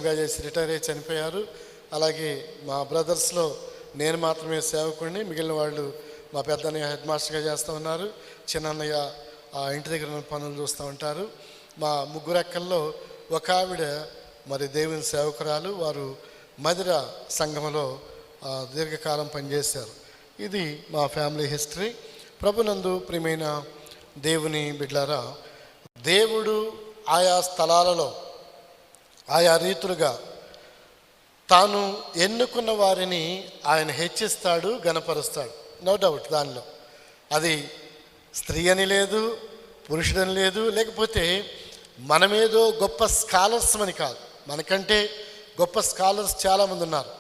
గా చేసి రిటైర్ అయ్యి చనిపోయారు. అలాగే మా బ్రదర్స్లో నేను మాత్రమే సేవకుడిని, మిగిలిన వాళ్ళు మా పెద్దన్నయ్య హెడ్ మాస్టర్గా చేస్తూ ఉన్నారు, చిన్నన్నయ్య ఇంటి దగ్గర ఉన్న పనులు చూస్తూ ఉంటారు. మా ముగ్గురు అక్కల్లో ఒక ఆవిడ మరి దేవుని సేవకురాలు, వారు మదిర సంఘములో దీర్ఘకాలం పనిచేశారు. ఇది మా ఫ్యామిలీ హిస్టరీ. ప్రభునందు ప్రియమైన దేవుని బిడ్డలారా, దేవుడు ఆయా స్థలాలలో ఆయా రీతులుగా తాను ఎన్నుకున్న వారిని ఆయన హెచ్చిస్తాడు, గణపరుస్తాడు. నో డౌట్ దానిలో. అది స్త్రీ అని లేదు, పురుషుడని లేదు, లేకపోతే మనమేదో గొప్ప స్కాలర్స్ అని కాదు. మనకంటే గొప్ప స్కాలర్స్ చాలామంది ఉన్నారు.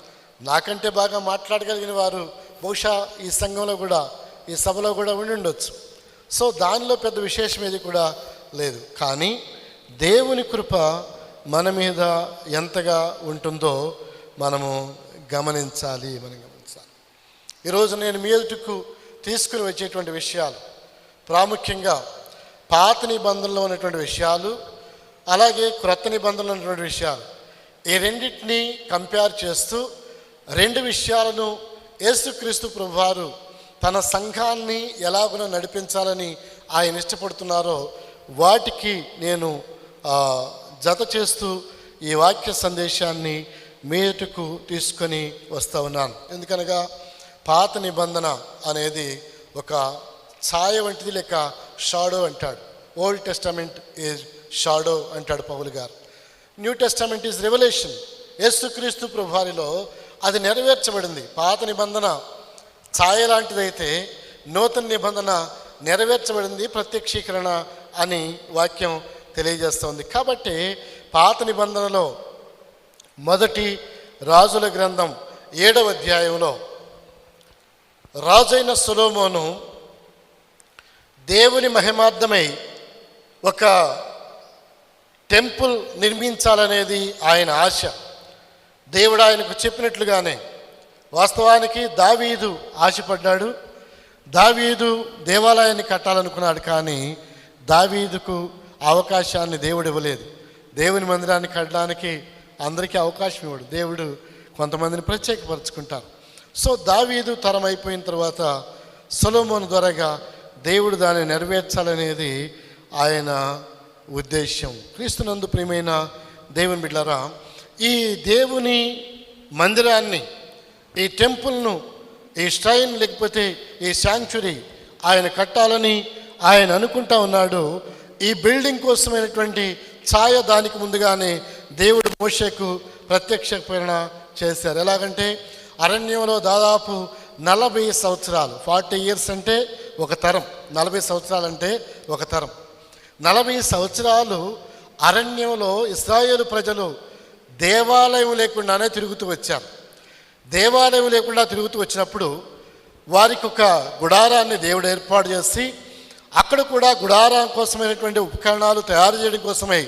నాకంటే బాగా మాట్లాడగలిగిన వారు బహుశా ఈ సంఘంలో కూడా, ఈ సభలో కూడా ఉండి ఉండొచ్చు. సో దానిలో పెద్ద విశేషం ఏది కూడా లేదు. కానీ దేవుని కృప మన మీద ఎంతగా ఉంటుందో మనము గమనించాలి. ఈరోజు నేను మీ ఎదుటకు తీసుకుని వచ్చేటువంటి విషయాలు ప్రాముఖ్యంగా పాత నిబంధనలో ఉన్నటువంటి విషయాలు, అలాగే క్రొత్త నిబంధనలో ఉన్నటువంటి విషయాలు, ఈ రెండింటినీ కంపేర్ చేస్తూ రెండు విషయాలను యేసుక్రీస్తు ప్రభువారు తన సంఘాన్ని ఎలాగున నడిపించాలని ఆయన ఇష్టపడుతున్నారో వాటికి నేను జత చేస్తూ ఈ వాక్య సందేశాన్ని మీటుకు తీసుకొని వస్తూ ఉన్నాను. ఎందుకనగా పాత నిబంధన అనేది ఒక ఛాయ వంటిది, లేక షాడో అంటాడు. ఓల్డ్ టెస్టమెంట్ ఈజ్ షాడో అంటాడు పౌలు గారు. New testament is revolution. యేసుక్రీస్తు ప్రభువారిలో అది నెరవేర్చబడింది. పాత నిబంధన ఛాయ లాంటిదైతే నూతన నిబంధన నెరవేర్చబడింది, ప్రత్యక్షీకరణ అని వాక్యం తెలియజేస్తుంది. కాబట్టి పాత నిబంధనలో మొదటి రాజుల గ్రంథం 7వ అధ్యాయంలో రాజైన సొలొమోను దేవుని మహిమార్థమై ఒక టెంపుల్ నిర్మించాలనేది ఆయన ఆశ. దేవుడు ఆయనకు చెప్పినట్లుగానే వాస్తవానికి దావీదు ఆశపడ్డాడు. దావీదు దేవాలయాన్ని కట్టాలనుకున్నాడు, కానీ దావీదుకు అవకాశాన్ని దేవుడు ఇవ్వలేదు. దేవుని మందిరాన్ని కట్టడానికి అందరికీ అవకాశం ఇవ్వడు. దేవుడు కొంతమందిని ప్రత్యేకపరుచుకుంటారు. సో దావీదు తరం అయిపోయిన తర్వాత సొలొమోను ద్వారాగా దేవుడు దాన్ని నెరవేర్చాలనేది ఆయన ఉద్దేశం. క్రీస్తునందు ప్రియమైన దేవుని బిడ్డలారా, ఈ దేవుని మందిరాన్ని, ఈ టెంపుల్ను, ఈ స్ట్రైన్ లేకపోతే ఈ శాంక్చురీ ఆయన కట్టాలని ఆయన అనుకుంటా ఉన్నాడు. ఈ బిల్డింగ్ కోసమైనటువంటి ఛాయ దానికి ముందుగానే దేవుడు మోషేకు ప్రత్యక్షీకరణ చేశారు. ఎలాగంటే అరణ్యంలో దాదాపు 40 సంవత్సరాలు, 40 years అంటే ఒక తరం, 40 సంవత్సరాలు అంటే ఒక తరం. 40 సంవత్సరాలు అరణ్యంలో ఇశ్రాయేలు ప్రజలు దేవాలయం లేకుండానే తిరుగుతూ వచ్చారు. దేవాలయం లేకుండా తిరుగుతూ వచ్చినప్పుడు వారికి ఒక గుడారాన్ని దేవుడు ఏర్పాటు చేసి, అక్కడ కూడా గుడారం కోసమైనటువంటి ఉపకరణాలు తయారు చేయడం కోసమై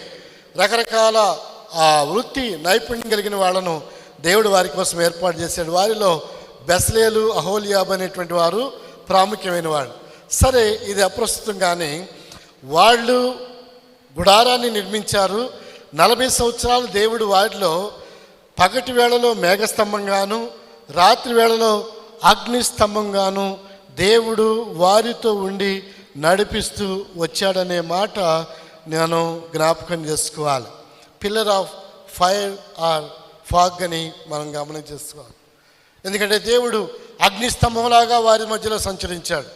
రకరకాల వృత్తి నైపుణ్యం కలిగిన వాళ్ళను దేవుడు వారి కోసం ఏర్పాటు చేశాడు. వారిలో బెస్లేలు, అహోలియాబ్ అనేటువంటి వారు ప్రాముఖ్యమైన వాళ్ళు. సరే, ఇది అప్రస్తుతం. కానీ వాళ్ళు గుడారాన్ని నిర్మించారు. 40 సంవత్సరాలు దేవుడు వారిలో పగటి వేళలో మేఘస్తంభంగాను, రాత్రి వేళలో అగ్నిస్తంభంగాను దేవుడు వారితో ఉండి నడిపిస్తూ వచ్చాడనే మాట నేను జ్ఞాపకం చేసుకోవాలి. Pillar of fire are fog అని మనం గమనం చేసుకోవాలి. ఎందుకంటే దేవుడు అగ్నిస్తంభంలాగా వారి మధ్యలో సంచరించాడు.